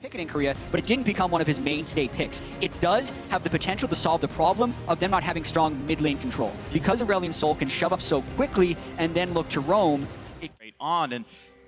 picking in Korea, but it didn't become one of his mainstay picks. It does have the potential to solve the problem of them not having strong mid lane control. Because Aurelion Sol can shove up so quickly and then look to roam, on, and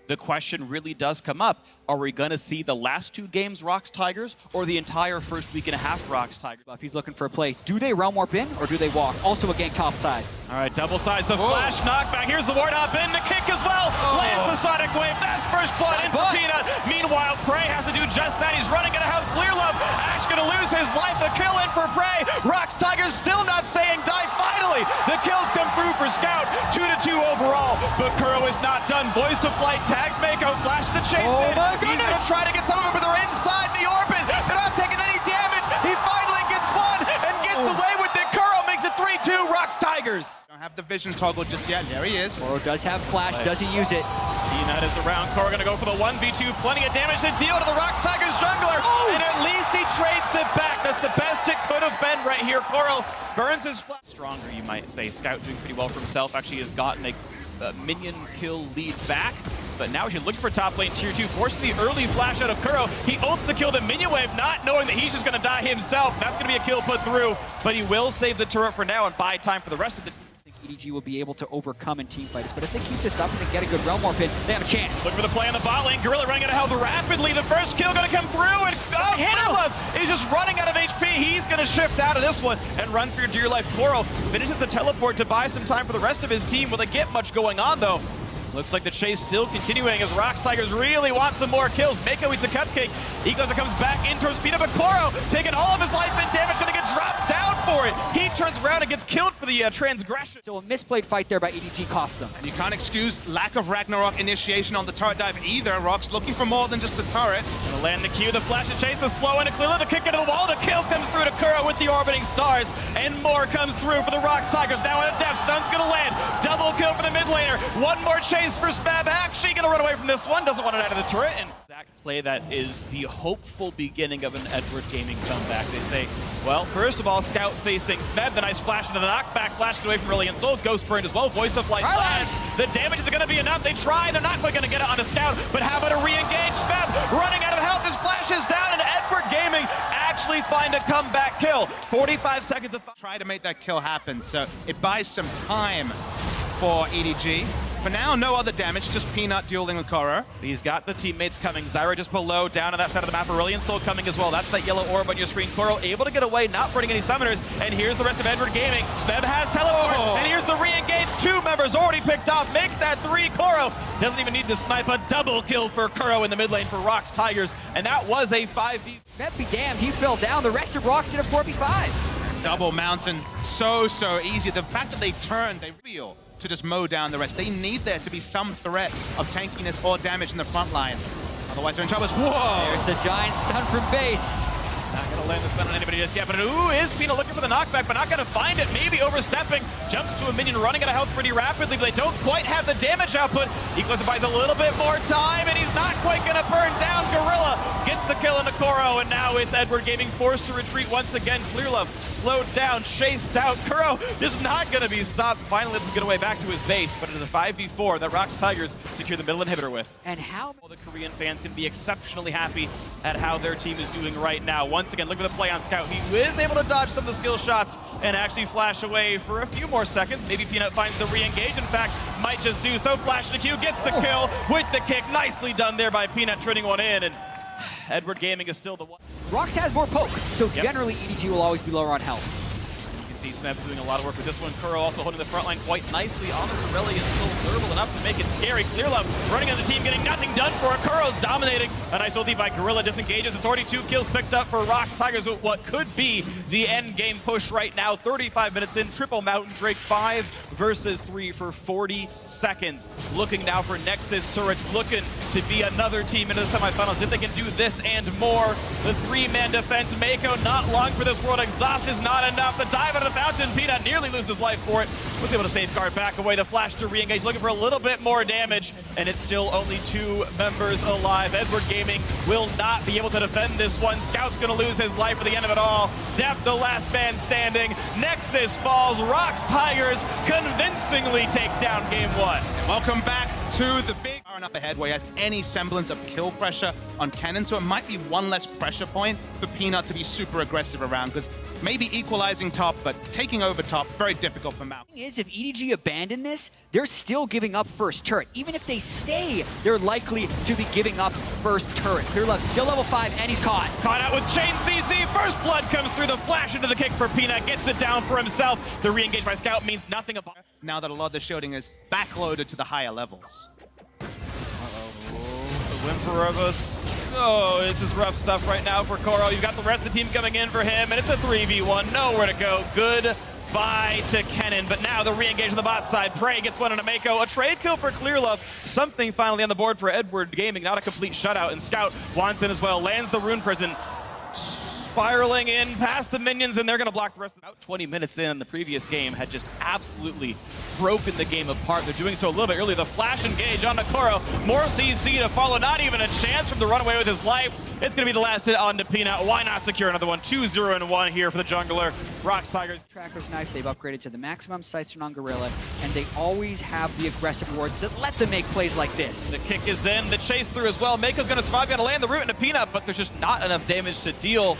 the question really does come up. Are we going to see the last 2 games ROX Tigers or the entire first week and a half ROX Tigers? if he's looking for a play, do they realm warp in or do they walk? Also a gank top side. All right, double sides, the flash knockback. Here's the ward up in, the kick as well. Lands the Sonic Wave. That's first blood in for Peanut. Meanwhile, Prey has to do just that. He's running out of health. Clear Love. Ash going to lose his life. A kill in for Prey. ROX Tigers still not saying die. Finally, the kills come through for Scout. 2-2 overall. But Kuro is not done. Voice of Flight tags Mako. Flash the chase in. He's going to try to get some of it, but they're inside the orbit. They're not taking any damage. He finally gets one and gets away with it. Kuro makes it 3-2 ROX Tigers. Don't have the vision toggle just yet. There he is. Kuro does have flash. Does he use it? Peanut is around. Kuro going to go for the 1v2. Plenty of damage to deal to the ROX Tigers jungler. And at least he trades it back. That's the best it could have been right here. Kuro burns his flash. Stronger, you might say. Scout doing pretty well for himself. Actually has gotten a minion kill lead back. But now he's looking for top lane tier 2, forcing the early flash out of Kuro. He ults to kill the minion wave, not knowing that he's just going to die himself. That's going to be a kill put through, but he will save the turret for now and buy time for the rest of the... I think EDG will be able to overcome in team fights, but if they keep this up and they get a good realm warp in, they have a chance. Look for the play on the bot lane. Gorilla running out of health rapidly. The first kill going to come through, and Love is just running out of HP. He's going to shift out of this one and run for your dear life. Kuro finishes the teleport to buy some time for the rest of his team. Will they get much going on, though? Looks like the chase still continuing as ROX Tigers really want some more kills. Mako eats a cupcake. Eagles comes back in towards Peanut, but Kuro taking all of his life and damage, going to get dropped down for it. He turns around and gets killed for the transgression. So a misplayed fight there by EDG cost them. And you can't excuse lack of Ragnarok initiation on the turret dive either. ROX looking for more than just the turret. Gonna land the Q, the flash and chase, the slow and a clear, the kick into the wall, the kill comes through to Kuro with the orbiting stars, and more comes through for the ROX Tigers. Now a death stun's gonna land. Double kill for the mid laner. One more chase for Spab. Actually gonna run away from this one, doesn't want it out of the turret. And that play that is the hopeful beginning of an Edward Gaming comeback. They say, well, first of all, Scout facing Smeb, the nice flash into the knockback, flashed away from Aurelion Sol, Ghost burned as well, Voice of Light flash. The damage is gonna be enough, they try, they're not quite gonna get it on a Scout, but how about a re-engage? Smeb running out of health, his flash is down, and Edward Gaming actually find a comeback kill. 45 seconds of try to make that kill happen, so it buys some time for EDG. For now, no other damage, just Peanut dueling with Kuro. He's got the teammates coming. Zyra just below, down on that side of the map. Aurelion Sol coming as well. That's that yellow orb on your screen. Kuro able to get away, not burning any summoners. And here's the rest of Edward Gaming. Smeb has teleport, and here's the re-engage. 2 members already picked off. Make that 3. Kuro doesn't even need to snipe. A double kill for Kuro in the mid lane for ROX Tigers. And that was a 5v. Smeb be damned, he fell down. The rest of ROX did a 4v5. Double mountain, so easy. The fact that they turned, they feel to just mow down the rest. They need there to be some threat of tankiness or damage in the front line. Otherwise they're in trouble. Whoa! There's the giant stun from base. Not gonna land the stun on anybody just yet, but is Peanut looking for the knockback, but not gonna find it. Maybe overstepping. Jumps to a minion, running out of health pretty rapidly, but they don't quite have the damage output. Equals buys a little bit more time, and he's not quite gonna burn down. Gorilla gets the kill into Kuro, and now it's Edward Gaming forced to retreat once again. Clear Love slowed down, chased out. Kuro is not gonna be stopped. Finally lets him get away back to his base, but it is a 5v4 that ROX Tigers secure the middle inhibitor with. And how the Korean fans can be exceptionally happy at how their team is doing right now. Once again, look at the play on Scout. He is able to dodge some of the skill shots and actually flash away for a few more seconds. Maybe Peanut finds the re-engage. In fact, might just do so. Flash the Q, gets the kill with the kick. Nicely done there by Peanut, turning one in, and Edward Gaming is still the one. ROX has more poke, so generally EDG will always be lower on health. See Smeb doing a lot of work with this one. Kuro also holding the front line quite nicely. Almost Aurelion is still durable enough to make it scary. Clear Love running on the team, getting nothing done for it. Kuro's dominating. A nice ulti by Gorilla disengages. It's already 2 kills picked up for ROX Tigers with what could be the end game push right now. 35 minutes in, triple Mountain Drake, 5 versus 3 for 40 seconds. Looking now for Nexus Turrets, looking to be another team into the semifinals. If they can do this and more, the 3-man defense. Mako not long for this world. Exhaust is not enough. The dive out of the fountain. Peanut nearly loses his life for it. Was able to safeguard back away. The flash to re-engage, looking for a little bit more damage, and it's still only 2 members alive. Edward Gaming will not be able to defend this one. Scout's gonna lose his life at the end of it all. Deft, the last man standing. Nexus falls. ROX Tigers convincingly take down game 1. Welcome back to the big far enough ahead where he has any semblance of kill pressure on Kennen, so it might be one less pressure point for Peanut to be super aggressive around, because maybe equalizing top, but taking over top, very difficult for Mal. The thing is, if EDG abandon this, they're still giving up first turret. Even if they stay, they're likely to be giving up first turret. Clearlove's still level 5, and he's caught. Caught out with Chain CC. First blood comes through. The flash into the kick for Peanut. Gets it down for himself. The re-engage by Scout means nothing about it. Now that a lot of the shielding is backloaded to the higher levels. The Whimper of us. Oh, this is rough stuff right now for Koro. You've got the rest of the team coming in for him, and it's a 3v1. Nowhere to go. Goodbye to Kennen, but now the re-engage on the bot side. Prey gets one into Mako. A trade kill for Clearlove. Something finally on the board for Edward Gaming. Not a complete shutout, and Scout wants in as well. Lands the Rune Prison. Spiraling in past the minions, and they're going to block the rest of the... About 20 minutes in, the previous game had just absolutely broken the game apart. They're doing so a little bit early. The flash engage on Koro. More CC to follow. Not even a chance from the runaway with his life. It's going to be the last hit on to Peanut. Why not secure another one? 2-0-1 here for the jungler. ROX Tigers. Tracker's Knife, they've upgraded to the maximum Siphon on Gorilla, and they always have the aggressive wards that let them make plays like this. The kick is in. The chase through as well. Mako's going to survive. Got to land the root into Peanut, but there's just not enough damage to deal.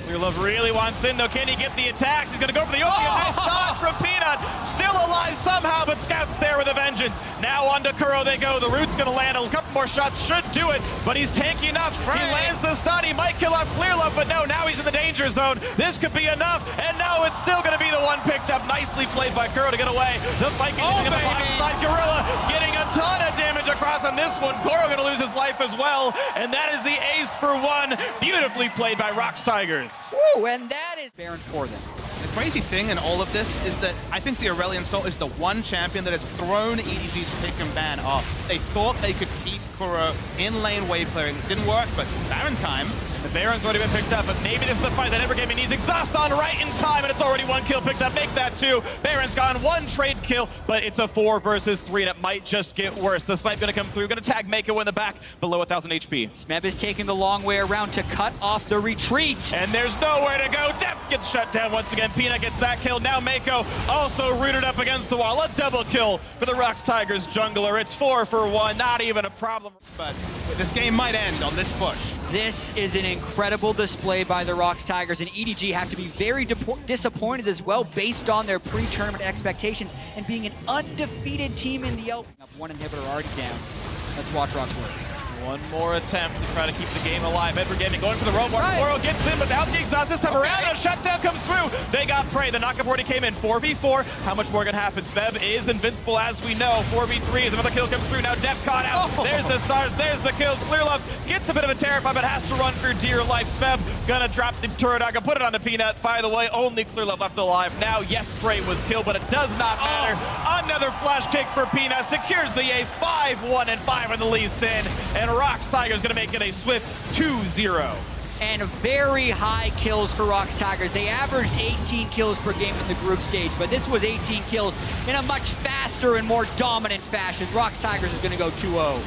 Clearlove really wants in, though. Can he get the attacks? He's going to go for the ulti. Nice dodge from Peanut. Still alive somehow, but Scout's there with a vengeance. Now on to Kuro they go. The root's going to land. A couple more shots should do it, but he's tanky enough. He lands the stun. He might kill off Clearlove, but no, now he's in the danger zone. This could be enough, and no, it's still going to be the one picked up. Nicely played by Kuro to get away. The fight continuing on the bottom side. Gorilla getting a ton of damage across on this one. Kuro going to lose his life as well, and that is the ace for one. Beautifully played by ROX Tigers. Woo, and that is Baron for them. The crazy thing in all of this is that I think the Aurelion Sol is the one champion that has thrown EDG's pick and ban off. They thought they could keep Kuro in lane wave clearing. It didn't work, but Baron time. The Baron's already been picked up, but maybe this is the fight that Edward Gaming needs. Exhaust on right in time, and it's already one kill picked up. Make that two. Baron's gone. One trade kill, but it's a 4 versus 3, and it might just get worse. The snipe going to come through. Going to tag Mako in the back, below 1,000 HP. Smeb is taking the long way around to cut off the retreat. And there's nowhere to go. Depth gets shut down once again. Peanut gets that kill. Now Mako also rooted up against the wall. A double kill for the ROX Tigers jungler. It's 4 for 1. Not even a problem. But this game might end on this push. This is an incredible display by the ROX Tigers, and EDG have to be very disappointed as well based on their pre-tournament expectations and being an undefeated team in the L. One inhibitor already down. Let's watch ROX work. One more attempt to try to keep the game alive. Edward Gaming going for the roam. Koro gets in without the exhaust this time around. And a shutdown comes through. They got Prey. The knockup already came in. 4v4. How much more can happen? Smeb is invincible as we know. 4v3 as another kill comes through. Now Def caught out. There's the stars. There's the kills. Clearlove gets a bit of a terrify, but has to run for dear life. Smeb gonna drop the turret. I can put it on the Peanut. By the way, only Clearlove left alive. Now, yes, Prey was killed, but it does not matter. Another flash kick for Peanut. Secures the ace. 5-1 and 5 on the Lee Sin. And ROX Tigers gonna make it a swift 2-0. And very high kills for ROX Tigers. They averaged 18 kills per game in the group stage, but this was 18 kills in a much faster and more dominant fashion. ROX Tigers is gonna go 2-0.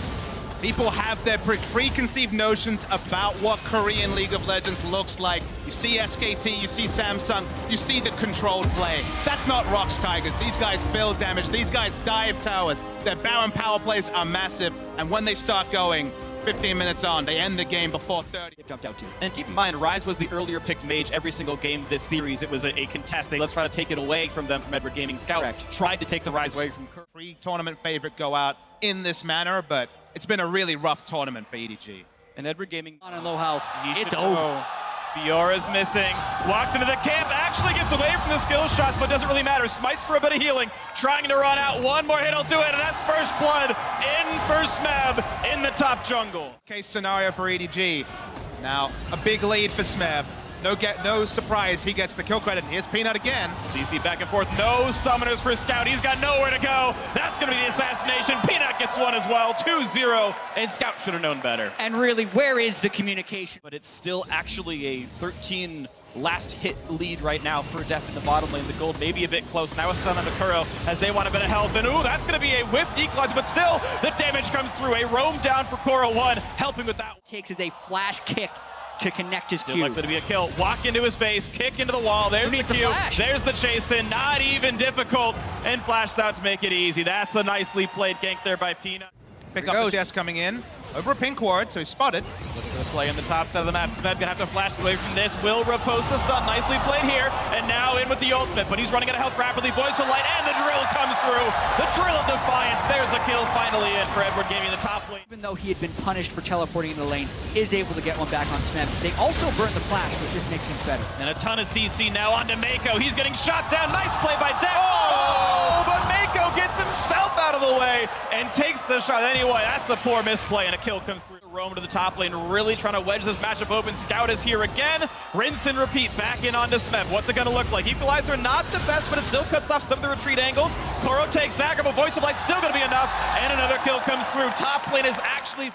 People have their preconceived notions about what Korean League of Legends looks like. You see SKT, you see Samsung, you see the controlled play. That's not ROX Tigers. These guys build damage. These guys dive towers. Their Baron power plays are massive, and when they start going, 15 minutes on, they end the game before 30. It jumped out too. And keep in mind, Ryze was the earlier picked mage every single game this series. It was a contested. Let's try to take it away from them from Edward Gaming. Scout tried to take the Ryze away from Kerr. Pre-tournament favorite go out in this manner, but it's been a really rough tournament for EDG. And Edward Gaming On low health. It's over. over. Fiora's missing. Walks into the camp, actually gets away from the skill shots, but doesn't really matter. Smites for a bit of healing. Trying to run out. One more hit will do it, and that's first blood in for Smeb in the top jungle. Case scenario for EDG. Now, a big lead for Smeb. No surprise, he gets the kill credit. Here's Peanut again. CC back and forth. No summoners for Scout. He's got nowhere to go. That's going to be the assassination. Peanut gets one as well. 2-0, and Scout should have known better. And really, where is the communication? But it's still actually a 13 last hit lead right now for Def in the bottom lane. The gold may be a bit close. Now a stun on Kuro as they want a bit of health. And ooh, that's going to be a whiffed equalizer, but still the damage comes through. A roam down for Kuro 1, helping with that. Takes is a flash kick to connect his Still Q. likely to be a kill. Walk into his face, kick into the wall. There's the Q. There's the chase in. Not even difficult. And flashed out to make it easy. That's a nicely played gank there by Peanut. Pick Here up goes. the Jess coming in. Over a pink ward, so he's spotted. Looking for the play in the top side of the map. Smed gonna have to flash away from this. Will riposte the stun. Nicely played here. And now in with the ultimate, but he's running out of health rapidly. Voice of Light, and the drill comes through. The drill of defiance. There's a kill finally in for Edward Gaming, the top lane. Even though he had been punished for teleporting into the lane, is able to get one back on Smeb. They also burn the flash, which just makes him better. And a ton of CC now onto Mako. He's getting shot down. Nice play by Deck. Oh, but Mako gets himself out of the way and takes the shot anyway. That's a poor misplay, and a kill comes through. Roam to the top lane, really trying to wedge this matchup open. Scout is here again. Rinse and repeat, back in onto Smeb. What's it going to look like? Equalizer, not the best, but it still cuts off some of the retreat angles. Koro takes Zagger, but Voice of Light still going to be enough. And another kill comes through. Top lane is actually...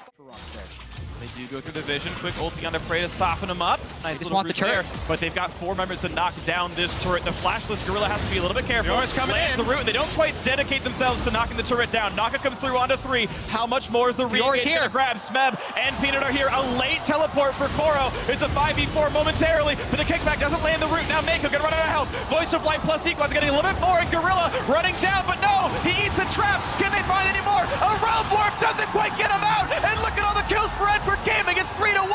They do go through the vision. Quick ulti on the Prey to soften him up. Nice Just little want the root there. turret. But they've got 4 members to knock down this turret. The flashless Gorilla has to be a little bit careful. Fiora's coming Lands in. the root, and they don't quite dedicate themselves to knocking the turret down. Naka comes through onto 3. How much more is the Fiora's re-engage here. gonna grab? Smeb and Peanut are here. A late teleport for Koro. It's a 5v4 momentarily, but the kickback doesn't land the root. Now Mako gonna run out of health. Voice of Light plus Equalizer getting a little bit more, and Gorilla running down, but no! He eats a trap! Can they find any more? A realm warp doesn't quite get him out! And look at all the kills for Edward Gaming! It's 3-1!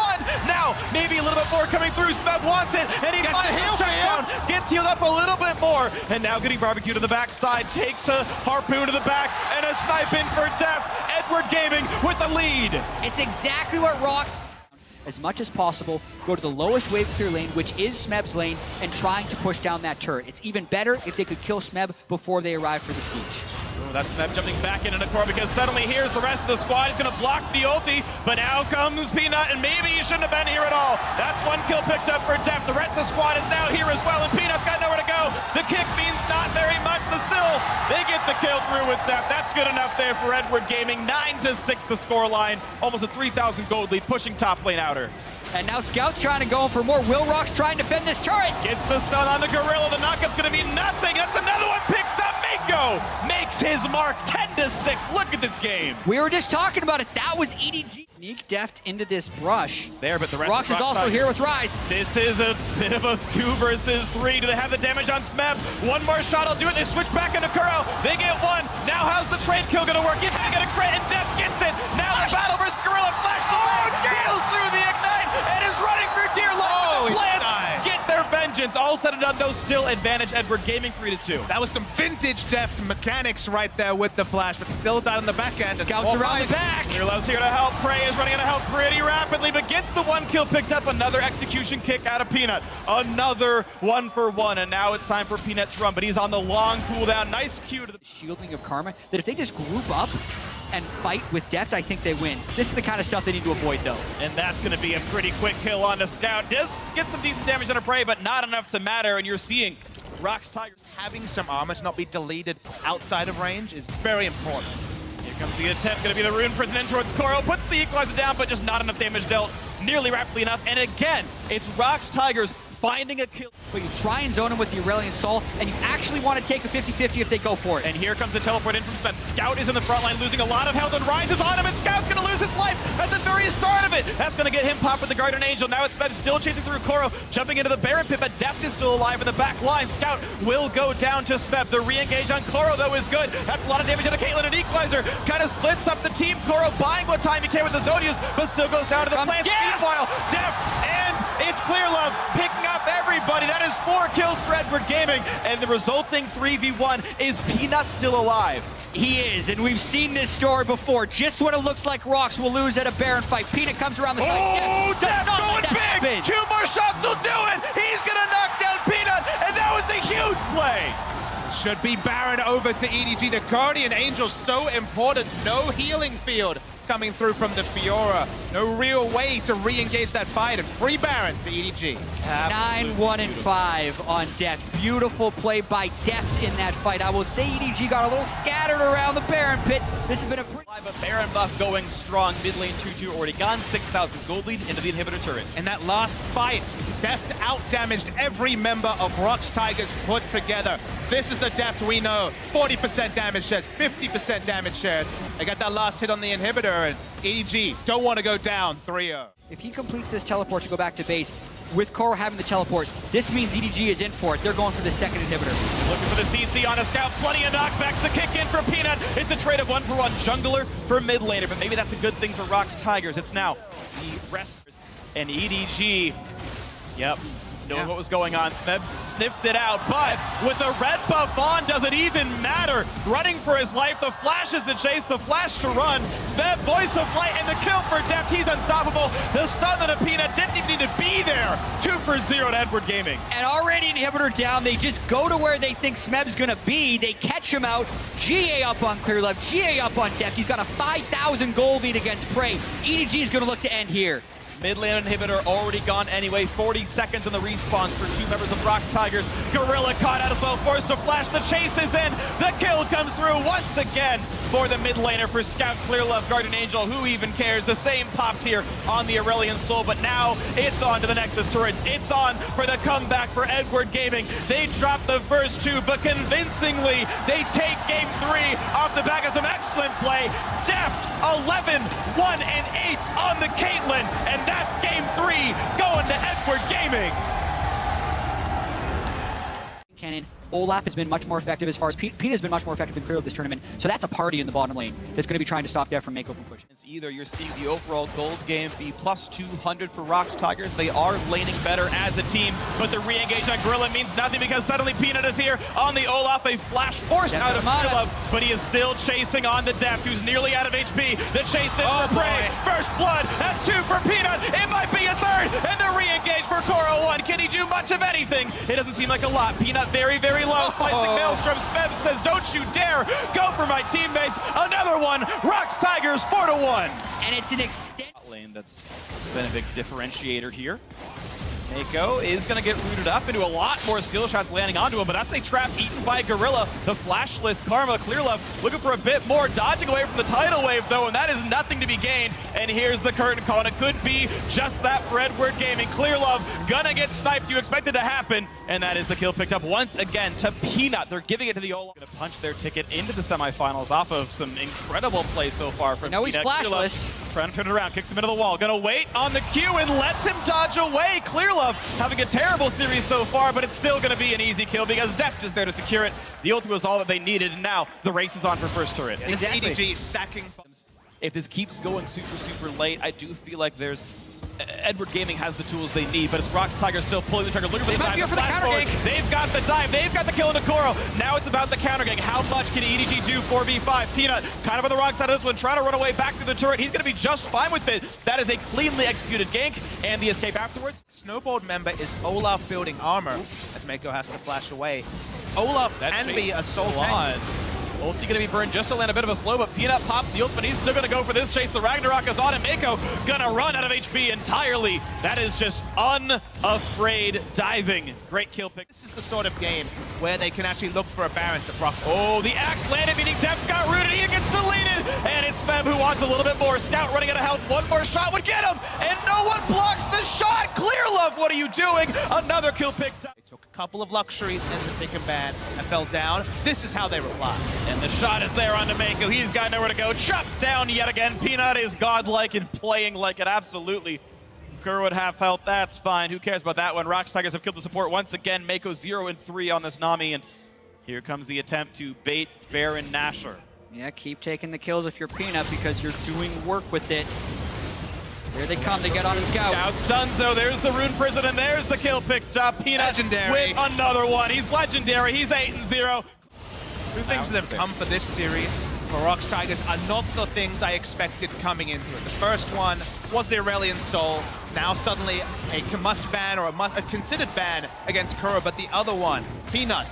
Now, maybe a little bit more coming through. Smeb wants it, and he finds the check down. Gets healed up a little bit more, and now getting barbecued to the backside. Takes a harpoon to the back, and a snipe in for death. Edward Gaming with the lead. It's exactly what ROX, as much as possible, go to the lowest wave clear lane, which is Smeb's lane, and trying to push down that turret. It's even better if they could kill Smeb before they arrive for the siege. Oh, that's Smeb jumping back into Core because suddenly here's the rest of the squad. He's going to block the ulti, but now comes Peanut, and maybe he shouldn't have been here at all. That's 1 kill picked up for Def. The rest of the squad is now here as well, and Peanut's got nowhere to go. The kick means not very much, but still, they get the kill through with Def. That's good enough there for Edward Gaming. 9-6 the scoreline. Almost a 3,000 gold lead, pushing top lane outer. And now Scout's trying to go for more. Will ROX trying to defend this turret. Gets the stun on the Gorilla. The knockup's going to be nothing. That's another one picked up. Mako makes his mark. 10-6. Look at this game. We were just talking about it. That was EDG. Sneak deft into this brush. There, but the rest ROX of is also Tigers. here with Rise. This is a bit of a 2 versus 3. Do they have the damage on Smeb? 1 more shot, I'll do it. They switch back into Kuro. They get 1. Now how's the trade kill gonna work? If they get a crit, and Def gets it. Now the battle versus Gorilla. Flash the deals through the ignite and is running for dear life. he Plan died. get their vengeance. All said and done, though, still advantage Edward Gaming 3-2. That was some vintage Deft mechanics right there with the flash, but still down on the back end. Scouts around the back. Love's here to help. Prey is running out of health pretty rapidly, but gets the 1 kill picked up. Another execution kick out of Peanut. Another 1-for-1, and now it's time for Peanut to run, but he's on the long cooldown. Nice cue to the Shielding of Karma, that if they just group up and fight with depth, I think they win. This is the kind of stuff they need to avoid, though. And that's going to be a pretty quick kill on the Scout. Does get some decent damage on a Prey, but not enough to matter, and you're seeing ROX Tigers. Having some armor to not be deleted outside of range is very important. Here comes the attempt, going to be the Rune Prison in towards Koro. Puts the Equalizer down, but just not enough damage dealt nearly rapidly enough. And again, it's ROX Tigers finding a kill. But you try and zone him with the Aurelion Soul, and you actually want to take a 50-50 if they go for it. And here comes the teleport in from Smeb. Scout is in the front line, losing a lot of health, and Rise is on him, and Scout's going to lose his life at the very start of it. That's going to get him popped with the Guardian Angel. Now it's Smeb still chasing through Koro, jumping into the Baron Pit, but Deft is still alive in the back line. Scout will go down to Smeb. The re-engage on Koro, though, is good. That's a lot of damage on Caitlyn, and Equalizer kind of splits up the team. Koro buying what time he can with the Zodias, but still goes down to the plants. Meanwhile, Deft and it's Clear Love picking up everybody. That is 4 kills for Edward Gaming, and the resulting 3v1 is Peanut still alive. He is, and we've seen this story before. Just when it looks like ROX will lose at a Baron fight, Peanut comes around the side. Oh, Def going big! 2 more shots will do it! He's gonna knock down Peanut, and that was a huge play! Should be Baron over to EDG. The Guardian Angel so important. No healing field coming through from the Fiora. No real way to re-engage that fight, and free Baron to EDG. 9-1-5 on Deft. Beautiful play by Deft in that fight. I will say EDG got a little scattered around the Baron Pit. This has been a pretty... A Baron buff going strong. Mid lane 2-2 already gone. 6,000 gold lead into the inhibitor turret. And that last fight, Deft out-damaged every member of ROX Tigers put together. This is the Deft we know. 40% damage shares, 50% damage shares. They got that last hit on the inhibitor, and EG don't want to go down 3-0. If he completes this teleport to go back to base, with Koro having the teleport, this means EDG is in for it. They're going for the second inhibitor. Looking for the CC on a scout, plenty of knockbacks to kick in for Peanut. It's a trade of 1-for-1 jungler for mid laner, but maybe that's a good thing for ROX Tigers. It's now the wrestlers and EDG. Yep. Knowing what was going on, Smeb sniffed it out, but with the red buff on, does it even matter? Running for his life, the flash is the chase, the flash to run. Smeb, voice of light, and the kill for Deft. He's unstoppable. The stun of the Peanut didn't even need to be there. 2 for 0 to Edward Gaming. And already inhibitor down, they just go to where they think Smeb's gonna be. They catch him out. GA up on Clearlove, GA up on Deft. He's got a 5,000 gold lead against Prey. EDG is gonna look to end here. Mid lane inhibitor already gone anyway. 40 seconds in the respawns for 2 members of ROX Tigers. Gorilla caught out as well, forced to flash. The chase is in. The kill comes through once again for the mid laner for Scout, Clearlove, Guardian Angel. Who even cares? The same popped here on the Aurelion Soul, but now it's on to the Nexus turrets. It's on for the comeback for Edward Gaming. They dropped the first 2, but convincingly they take game 3 off the back of some excellent play. Deft 11, 1, and 8 on the Caitlyn, and that's game 3 going to Edward Gaming. Cannon. Olaf has been much more effective as far as Pete has been much more effective than Clearlove this tournament. So that's a party in the bottom lane that's going to be trying to stop Deft from Mako from pushing. It's either you're seeing the overall gold game be plus 200 for ROX Tigers. They are laning better as a team, but the re-engage on Gorilla means nothing because suddenly Peanut is here on the Olaf. A flash forced out of Clearlove, but he is still chasing on the Deft, who's nearly out of HP. The chase in for Prey. First blood. That's 2 for Peanut. It might be a third, and the re-engage for Koro 1. Can he do much of anything? It doesn't seem like a lot. Peanut very, very low. Slicing Maelstrom. Smeb says, don't you dare go for my teammates. Another one. ROX Tigers 4-1. And it's an extent. Lane that's been a big differentiator here. Mako is going to get rooted up into a lot more skill shots landing onto him, but that's a trap eaten by Gorilla. The flashless Karma. Clearlove looking for a bit more, dodging away from the tidal wave though, and that is nothing to be gained. And here's the curtain call, and it could be just that for Edward Gaming. Clearlove gonna get sniped. You expect it to happen, and that is the kill picked up once again to Peanut. They're giving it to the Olaf. Gonna punch their ticket into the semifinals off of some incredible play so far from No, he's Peanut. flashless. Clearlove trying to turn it around, kicks him into the wall. Gonna wait on the Q and lets him dodge away. Clearlove having a terrible series so far, but it's still going to be an easy kill because Deft is there to secure it. The ulti was all that they needed, and now the race is on for first turret. Exactly. EDG sacking. If this keeps going super, super late, I do feel like there's Edward Gaming has the tools they need, but it's ROX Tigers still pulling the trigger. Looking for the dive. For the counter gank. They've got the dive. They've got the kill into Koro. Now it's about the counter gank. How much can EDG do 4v5? Peanut kind of on the wrong side of this one, trying to run away back through the turret. He's going to be just fine with it. That is a cleanly executed gank, and the escape afterwards. Snowboard member is Olaf building armor as Mako has to flash away. Olaf can be a soul tank. Ulti gonna be burned just to land a bit of a slow, but Peanut pops the ult, but he's still gonna go for this chase. The Ragnarok is on, and Mako gonna run out of HP entirely. That is just unafraid diving. Great kill pick. This is the sort of game where they can actually look for a Baron to proc. Oh, the axe landed, meaning Deft got rooted. He gets deleted, and it's Smeb who wants a little bit more. Scout running out of health. One more shot would get him, and no one blocks the shot. Clearlove, what are you doing? Another kill pick. They took a couple of luxuries in the thick and bad and fell down. This is how they reply. And the shot is there onto Mako. He's got nowhere to go. Chopped down yet again. Peanut is godlike and playing like it absolutely. Kerwood half health, that's fine. Who cares about that one? ROX Tigers have killed the support once again. Mako 0-3 on this Nami, and here comes the attempt to bait Baron Nashor. Yeah, keep taking the kills if you're Peanut because you're doing work with it. Here they come, they get on a scout. Scout's done so, there's the Rune Prison, and there's the kill picked up. Peanut legendary with another one. He's legendary, he's 8-0. Two things that have come for this series for ROX Tigers are not the things I expected coming into it. The first one was the Aurelion Soul. Now suddenly a must ban or a considered ban against Kuro, but the other one, Peanut.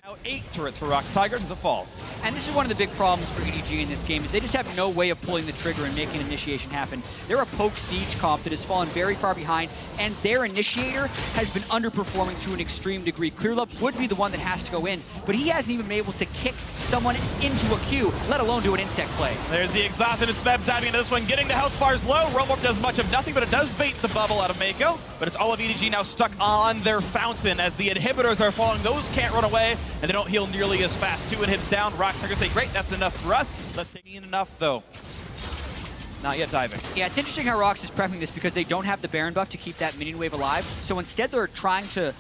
Now 8 turrets for ROX Tigers as it falls. And this is one of the big problems for EDG in this game, is they just have no way of pulling the trigger and making initiation happen. They're a poke siege comp that has fallen very far behind, and their initiator has been underperforming to an extreme degree. Clearlove would be the one that has to go in, but he hasn't even been able to kick someone into a queue, let alone do an insect play. There's the exhausted Smeb diving into this one, getting the health bars low. Rollwarp does much of nothing, but it does bait the bubble out of Mako. But it's all of EDG now stuck on their fountain as the inhibitors are falling. Those can't run away, and they don't heal nearly as fast. 2 inhibs down. ROX are gonna say, great, that's enough for us. Let's take in enough, though. Not yet diving. Yeah, it's interesting how ROX is prepping this because they don't have the Baron buff to keep that minion wave alive. So instead they're trying to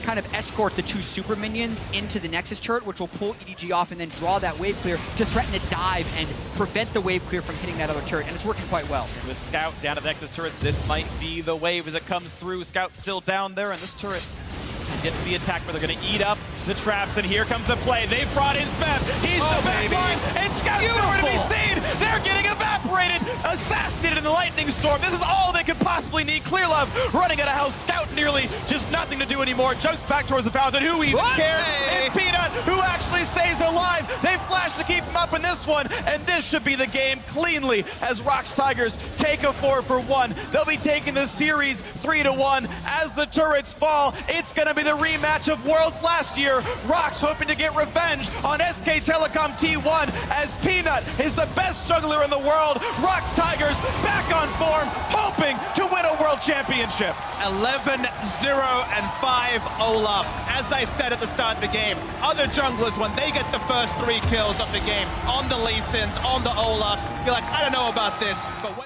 kind of escort the 2 super minions into the Nexus turret, which will pull EDG off and then draw that wave clear to threaten the dive and prevent the wave clear from hitting that other turret, and it's working quite well. And with Scout down at the Nexus turret, this might be the wave as it comes through. Scout's still down there, and this turret has yet to be attacked, but they're going to eat up the traps, and here comes the play. They've brought in Smeb. He's the back line, and Scout's nowhere to be seen. They're getting evaporated, assassinated in the lightning storm. This is all they could possibly need. Clearlove running out of health. Scout nearly just nothing to do anymore. Jumps back towards the fountain. Who even cares? It's Peanut who actually stays alive. They flash to keep him up in this one, and this should be the game cleanly as ROX Tigers take a 4-for-1. They'll be taking the series 3-1 as the turrets fall. It's going to be the rematch of Worlds last year. ROX hoping to get revenge on SK Telecom T1 as Peanut is the best juggler in the world. ROX Tigers back on form, hoping to win a world championship. 11-0-5 Olaf. As I said at the start of the game, other junglers, when they get the first 3 kills of the game on the Lee Sins, on the Olafs, you're like, I don't know about this, but when